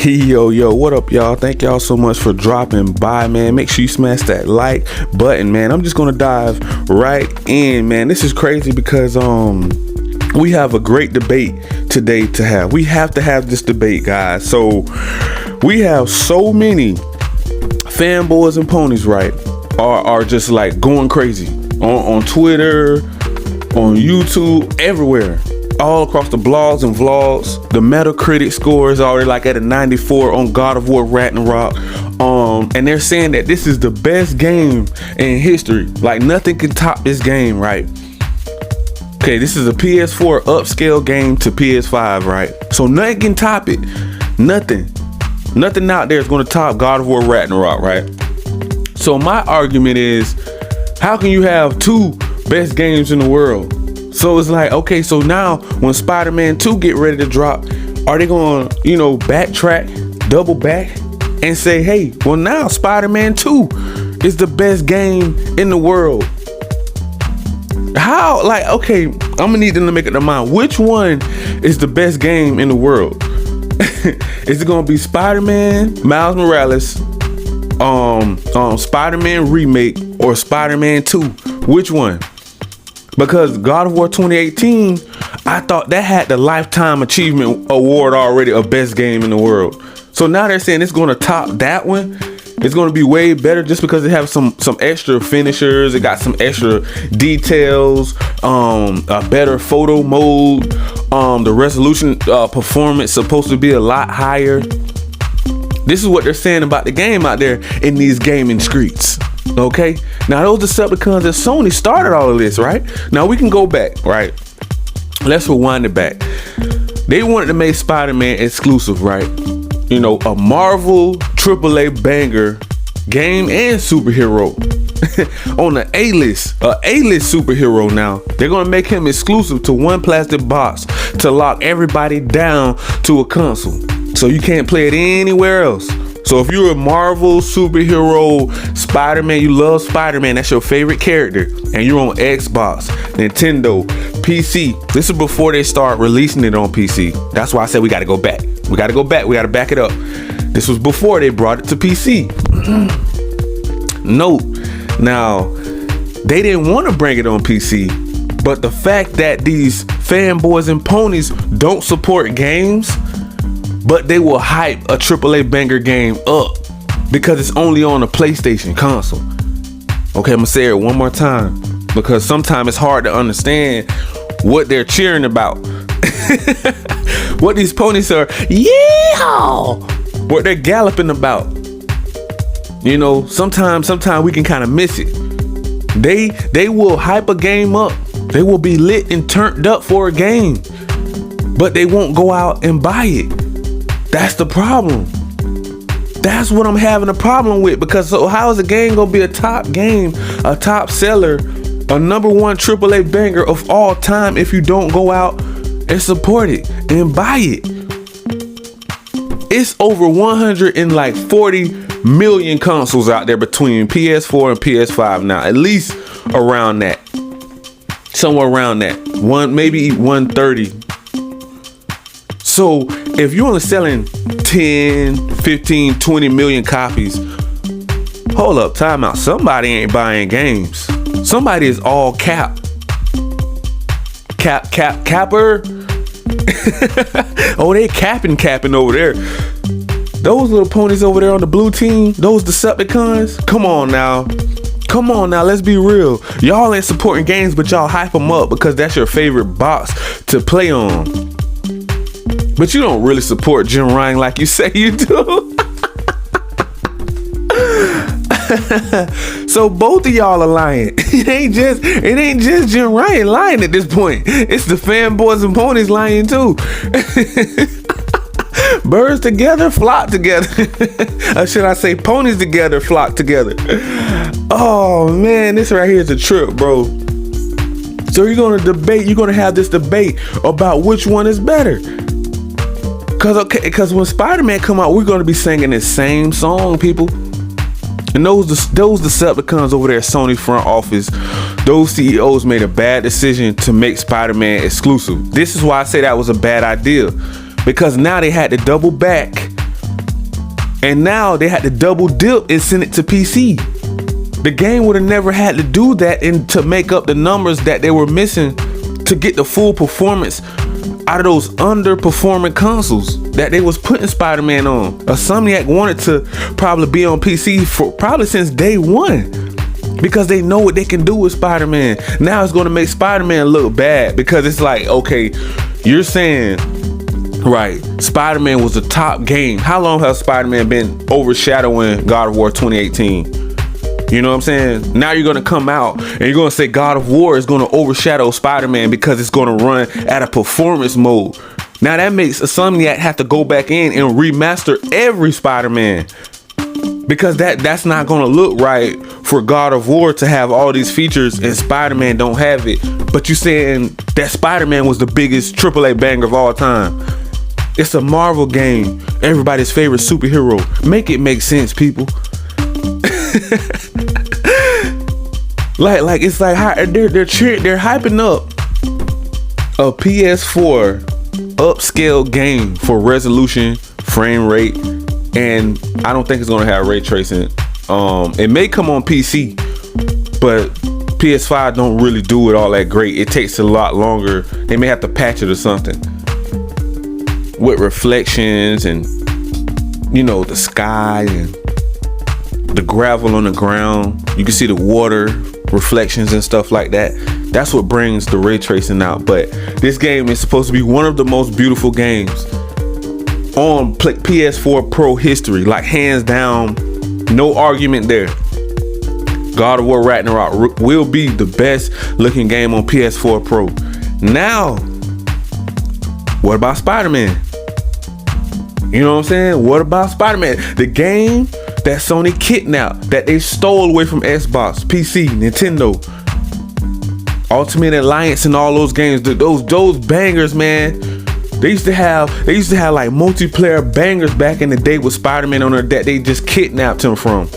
Yo, what up, y'all? Thank y'all so much for dropping by, man. Make sure you smash that like button, man. I'm just gonna dive right in, man. This is crazy because we have a great debate today to have. We have to have this debate, guys. So we have so many fanboys and ponies, right? Are just like going crazy on Twitter, on YouTube, everywhere. All across the blogs and vlogs. The Metacritic score is already like at a 94 on God of War Ragnarok. And they're saying that this is the best game in history. Like nothing can top this game, right? Okay, this is a PS4 upscale game to PS5, right? So nothing can top it. Nothing out there is going to top God of War Ragnarok, right? So my argument is, how can you have two best games in the world? So it's like, okay, so now when Spider-Man 2 get ready to drop, are they going to, backtrack, double back and say, hey, well now Spider-Man 2 is the best game in the world? How? Like, okay, I'm gonna need them to make up their mind. Which one is the best game in the world? Is it gonna be Spider-Man, Miles Morales, Spider-Man remake, or Spider-Man 2? Which one? Because God of War 2018, I thought that had the Lifetime Achievement Award already of best game in the world. So now they're saying it's going to top that one. It's going to be way better just because it has some extra finishers. It got some extra details, a better photo mode. The resolution performance supposed to be a lot higher. This is what they're saying about the game out there in these gaming streets. Okay, now those Decepticons that Sony started all of this, right? Now we can go back, right? Let's rewind it back. They wanted to make Spider-Man exclusive, right? A Marvel AAA banger game and superhero on the A-list superhero. Now they're gonna make him exclusive to one plastic box to lock everybody down to a console, so you can't play it anywhere else. So if you're a Marvel superhero Spider-Man, you love Spider-Man, that's your favorite character, and you're on Xbox, Nintendo, PC. This is before they start releasing it on PC. That's why I said we gotta go back. We gotta go back. We gotta back it up. This was before they brought it to PC. Note, now, they didn't want to bring it on PC, but the fact that these fanboys and ponies don't support games, but they will hype a AAA banger game up because it's only on a PlayStation console. Okay, I'm gonna say it one more time because sometimes it's hard to understand what they're cheering about. What these ponies are, what they're galloping about. Sometimes we can kind of miss it. They will hype a game up. They will be lit and turned up for a game, but they won't go out and buy it. That's the problem. That's what I'm having a problem with, because so how is a game gonna be a top game, a top seller, a number one AAA banger of all time if you don't go out and support it and buy it? It's over 140 million consoles out there between PS4 and PS5 now, at least around that, somewhere around that, maybe 130. So if you're only selling 10, 15, 20 million copies, hold up, time out. Somebody ain't buying games. Somebody is all capper. Oh, they capping over there. Those little ponies over there on the blue team, those Decepticons, come on now, let's be real. Y'all ain't supporting games, but y'all hype them up because that's your favorite box to play on. But you don't really support Jim Ryan like you say you do. So both of y'all are lying. It ain't just Jim Ryan lying at this point. It's the fanboys and ponies lying too. Birds together flock together. Or should I say ponies together flock together? Oh man, this right here is a trip, bro. So you're gonna have this debate about which one is better. Cause when Spider-Man come out, we're gonna be singing this same song, people. And those Decepticons over there at Sony front office, those CEOs made a bad decision to make Spider-Man exclusive. This is why I say that was a bad idea, because now they had to double back And now they had to double dip and send it to PC. The game would have never had to do that and to make up the numbers that they were missing to get the full performance out of those underperforming consoles that they was putting Spider-Man on. Insomniac wanted to probably be on PC for probably since day one, because they know what they can do with Spider-Man. Now it's going to make Spider-Man look bad, because it's like, okay, you're saying, right, Spider-Man was the top game. How long has Spider-Man been overshadowing God of War 2018? You know what I'm saying? Now you're going to come out and you're going to say God of War is going to overshadow Spider-Man because it's going to run at a performance mode. Now that makes Insomniac have to go back in and remaster every Spider-Man, because that's not going to look right for God of War to have all these features and Spider-Man don't have it. But you saying that Spider-Man was the biggest AAA banger of all time. It's a Marvel game, everybody's favorite superhero. Make it make sense, people. like it's like they're hyping up a PS4 upscale game for resolution, frame rate, and I don't think it's gonna have ray tracing. It may come on PC, but PS5 don't really do it all that great. It takes a lot longer. They may have to patch it or something with reflections and, you know, the sky and the gravel on the ground. You can see the water reflections and stuff like that. That's what brings the ray tracing out. But this game is supposed to be one of the most beautiful games on PS4 Pro history, like hands down, no argument there. God of War Ragnarok will be the best looking game on PS4 Pro. Now, what about Spider-Man? You know what I'm saying? What about Spider-Man? The game that Sony kidnapped, that they stole away from Xbox, PC, Nintendo, Ultimate Alliance, and all those games. Those bangers, man. They used to have like multiplayer bangers back in the day with Spider-Man on there that they just kidnapped him from.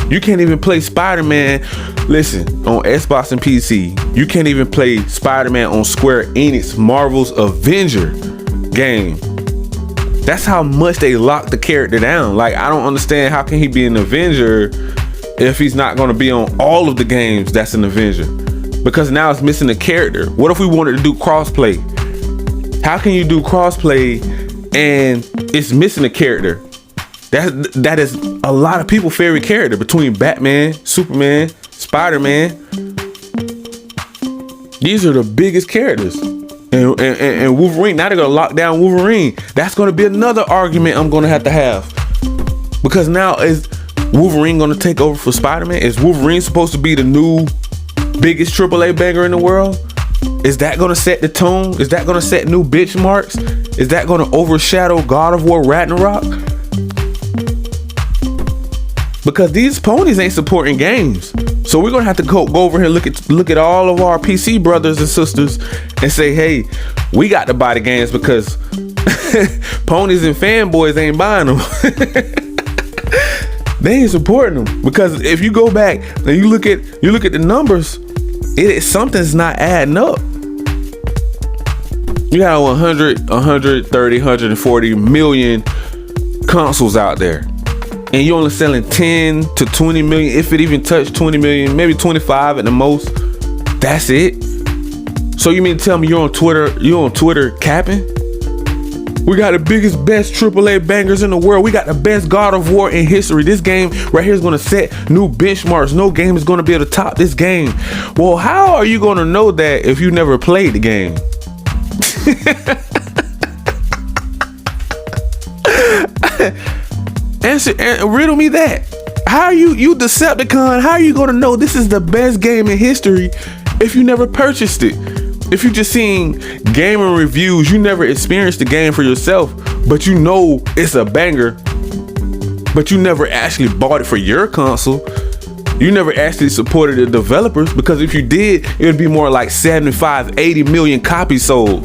You can't even play Spider-Man, listen, on Xbox and PC. You can't even play Spider-Man on Square Enix Marvel's Avenger game. That's how much they locked the character down. Like, I don't understand, how can he be an Avenger if he's not going to be on all of the games that's an Avenger? Because now it's missing a character. What if we wanted to do crossplay? How can you do crossplay and it's missing a character? That is a lot of people's favorite character between Batman, Superman, Spider-Man. These are the biggest characters. And Wolverine, now they're gonna lock down Wolverine. That's gonna be another argument I'm gonna have. Because now, is Wolverine gonna take over for Spider-Man? Is Wolverine supposed to be the new biggest AAA banger in the world? Is that gonna set the tone? Is that gonna set new benchmarks? Is that gonna overshadow God of War Ragnarok? Because these ponies ain't supporting games. So we're gonna have to go over here and look at all of our PC brothers and sisters and say, hey, we got to buy the games because ponies and fanboys ain't buying them. They ain't supporting them. Because if you go back and you look at the numbers, something's not adding up. You got 100, 130, 140 million consoles out there. And you're only selling 10 to 20 million, if it even touched 20 million, maybe 25 at the most. That's it. So you mean to tell me you're on Twitter capping? We got the biggest, best AAA bangers in the world. We got the best God of War in history. This game right here is going to set new benchmarks. No game is going to be able to top this game. Well, how are you going to know that if you never played the game? And riddle me that. How are you Decepticon? How are you gonna know this is the best game in history if you never purchased it? If you just seen gaming reviews, you never experienced the game for yourself, but you know it's a banger, but you never actually bought it for your console. You never actually supported the developers, because if you did, it would be more like 75, 80 million copies sold.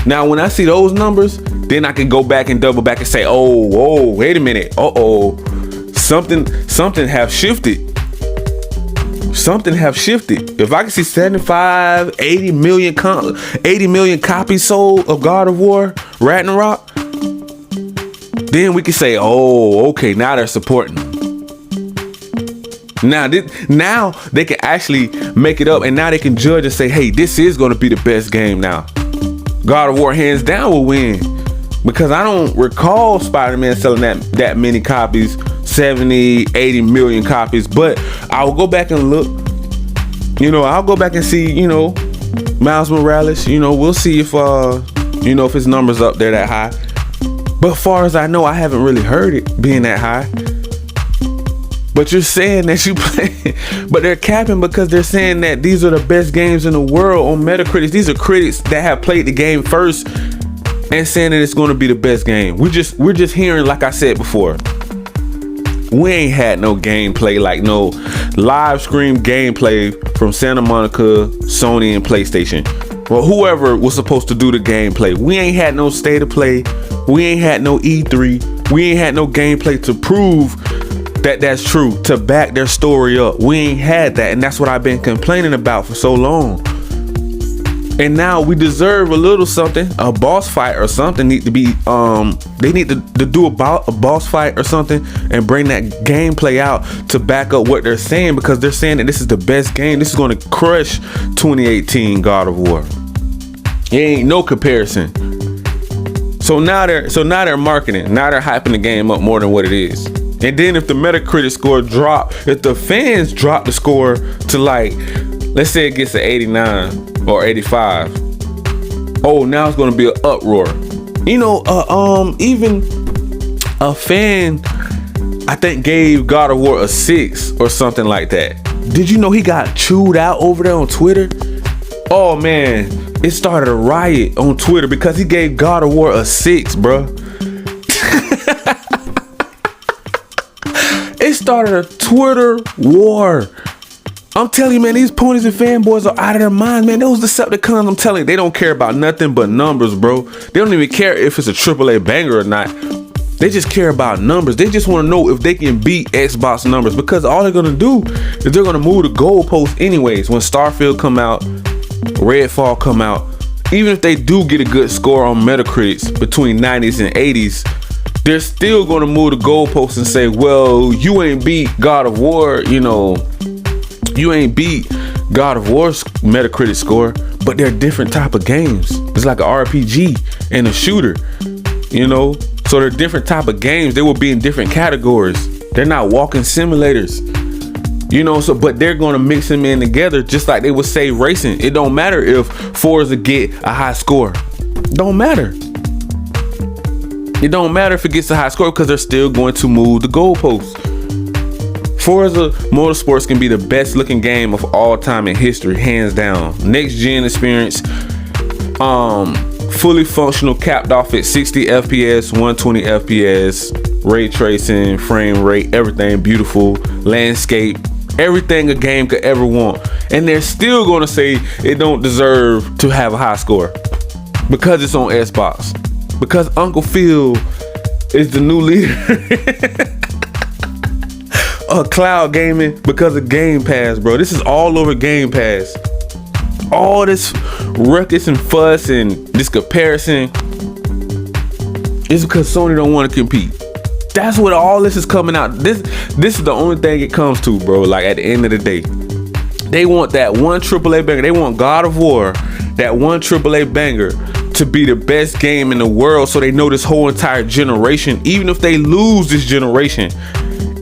Now, when I see those numbers, then I can go back and double back and say, oh, wait a minute. Something have shifted. Something have shifted. If I can see 75, 80 million copies sold of God of War Ragnarok, then we can say, oh, okay, now they're supporting them. Now they can actually make it up, and now they can judge and say, hey, this is going to be the best game now. God of War hands down will win, because I don't recall Spider-Man selling that many copies, 70, 80 million copies. But I'll go back and look. I'll go back and see, Miles Morales. We'll see if if his numbers up there that high. But far as I know, I haven't really heard it being that high. But you're saying that you play, but they're capping, because they're saying that these are the best games in the world on Metacritic. These are critics that have played the game first and saying that it's going to be the best game. We're just hearing, like I said before, we ain't had no gameplay, like no live stream gameplay from Santa Monica, Sony, and PlayStation. Well, whoever was supposed to do the gameplay. We ain't had no state of play. We ain't had no E3. We ain't had no gameplay to prove that that's true, to back their story up. We ain't had that, and that's what I've been complaining about for so long. And now we deserve a little something, a boss fight or something. Need to be they need to do a boss fight or something and bring that gameplay out to back up what they're saying, because they're saying that this is the best game. This is going to crush 2018 God of War. It ain't no comparison. So now they're marketing. Now they're hyping the game up more than what it is. And then if the Metacritic score drop, if the fans drop the score to, like, let's say it gets an 89 or 85, oh, now it's gonna be an uproar. Even a fan, I think, gave God of War a 6 or something like that. Did you know he got chewed out over there on Twitter? Oh man, it started a riot on Twitter because he gave God of War a 6, bruh. It started a Twitter war. I'm telling you, man, these ponies and fanboys are out of their minds, man. Those Decepticons, I'm telling you, they don't care about nothing but numbers, bro. They don't even care if it's a AAA banger or not. They just care about numbers. They just want to know if they can beat Xbox numbers, because all they're going to do is they're going to move the goalposts anyways. When Starfield come out, Redfall come out, even if they do get a good score on Metacritic between 90s and 80s, they're still going to move the goalposts and say, well, you ain't beat God of War, you ain't beat God of War's Metacritic score. But they're different type of games. It's like an RPG and a shooter, so they're different type of games. They will be in different categories. They're not walking simulators, but they're going to mix them in together, just like they would say racing. It don't matter if Forza get a high score. Don't matter. It don't matter if it gets a high score, because they're still going to move the goalposts. Forza Motorsports can be the best looking game of all time in history, hands down. Next gen experience, fully functional, capped off at 60 FPS, 120 FPS, ray tracing, frame rate, everything beautiful, landscape, everything a game could ever want. And they're still going to say it don't deserve to have a high score because it's on Xbox. Because Uncle Phil is the new leader of cloud gaming because of Game Pass, bro. This is all over Game Pass. All this ruckus and fuss and this comparison is because Sony don't want to compete. That's what all this is coming out. This is the only thing it comes to, bro. Like, at the end of the day, they want that one AAA banger. They want God of War, that one AAA banger, to be the best game in the world, so they know this whole entire generation, even if they lose this generation,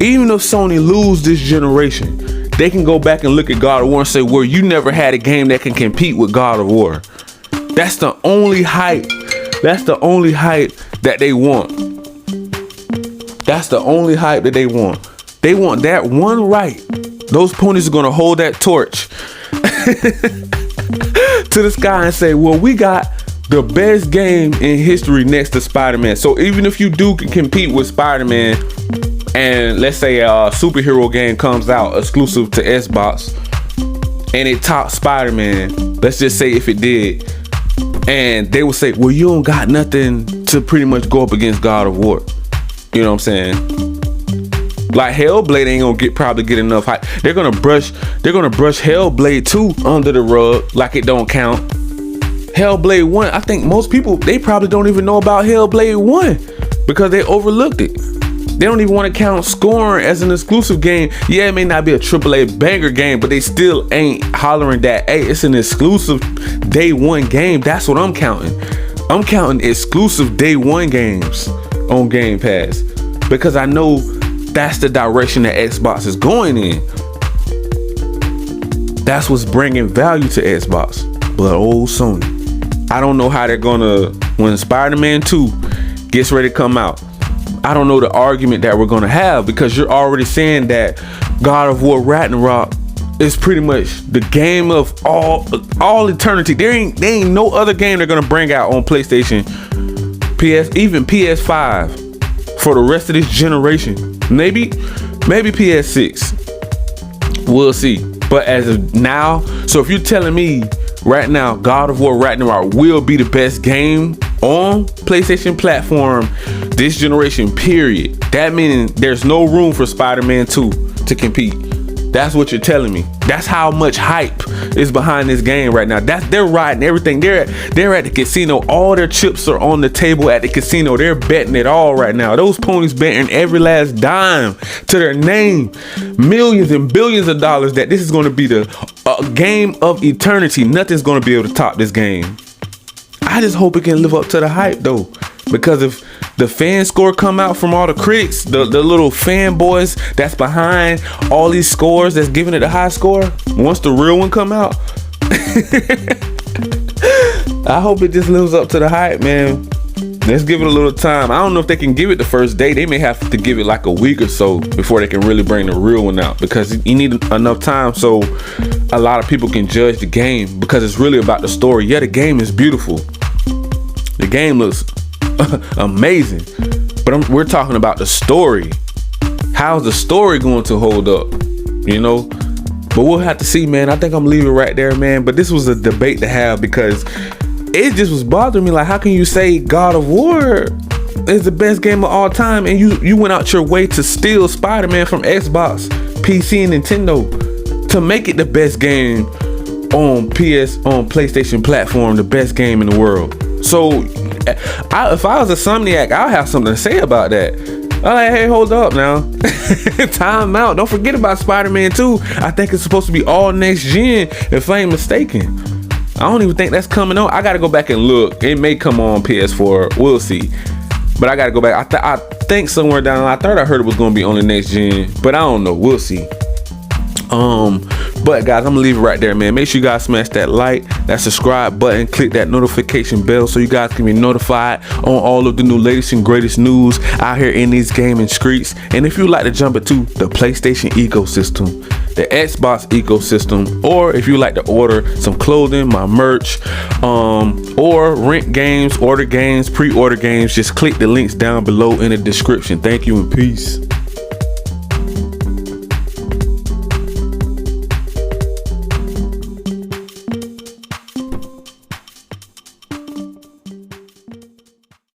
even if Sony lose this generation, they can go back and look at God of War and say, well, you never had a game that can compete with God of War. That's the only hype. That's the only hype that they want. That's the only hype that they want. They want that one right. Those ponies are going to hold that torch to the sky and say, well, we got the best game in history next to Spider-Man. So even if you do compete with Spider-Man, and let's say a superhero game comes out exclusive to Xbox and it tops Spider-Man, let's just say if it did, and they will say, well, you don't got nothing to pretty much go up against God of War. You know what I'm saying? Like, Hellblade ain't probably get enough hype. They're gonna brush Hellblade 2 under the rug like it don't count. Hellblade 1, I think most people, they probably don't even know about Hellblade 1. because they overlooked it. They don't even want to count scoring as an exclusive game. Yeah, it may not be a AAA banger game, but they still ain't hollering that, hey, it's an exclusive day one game. That's what I'm counting. I'm counting exclusive day one games on Game Pass, because I know that's the direction that Xbox is going in. That's what's bringing value to Xbox. But old Sony, I don't know how they're gonna, when Spider-Man 2 gets ready to come out, I don't know the argument that we're gonna have, because you're already saying that God of War Ragnarok is pretty much the game of all eternity. There ain't no other game they're gonna bring out on PlayStation, even PS5 for the rest of this generation. Maybe PS6. We'll see. But as of now, so if you're telling me right now God of War Ragnarok will be the best game on PlayStation platform this generation, period, that means there's no room for Spider-Man 2 to compete. That's what you're telling me. That's how much hype is behind this game right now. They're riding everything. They're at the casino. All their chips are on the table at the casino. They're betting it all right now. Those ponies betting every last dime to their name. Millions and billions of dollars that this is going to be the game of eternity. Nothing's going to be able to top this game. I just hope it can live up to the hype though, because if the fan score come out from all the critics, the little fanboys that's behind all these scores that's giving it a high score, once the real one come out, I hope it just lives up to the hype, man. Let's give it a little time. I don't know if they can give it the first day. They may have to give it like a week or so before they can really bring the real one out, because you need enough time so a lot of people can judge the game, because it's really about the story. Yeah, the game is beautiful. The game looks amazing, but we're talking about the story. How's the story going to hold up? You know, but we'll have to see, man. I think I'm leaving right there, man. But this was a debate to have, because it just was bothering me. Like, how can you say God of War is the best game of all time, and you went out your way to steal Spider-Man from Xbox, PC, and Nintendo to make it the best game on PlayStation platform, the best game in the world? So if I was a Insomniac, I'll have something to say about that. I'm like, hey, hold up now. Time out. Don't forget about Spider-Man 2. I think it's supposed to be all next gen, if I ain't mistaken. I don't even think that's coming on. I gotta go back and look. It may come on PS4. We'll see. But I gotta go back. I think somewhere down the line, I thought I heard it was gonna be on the next gen, but I don't know. We'll see. But guys, I'm gonna leave it right there, man. Make sure you guys smash that like, that subscribe button, click that notification bell so you guys can be notified on all of the new latest and greatest news out here in these gaming streets. And if you'd like to jump into the PlayStation ecosystem, the Xbox ecosystem, or if you like to order some clothing, my merch, or rent games, order games, pre-order games, just click the links down below in the description. Thank you and peace.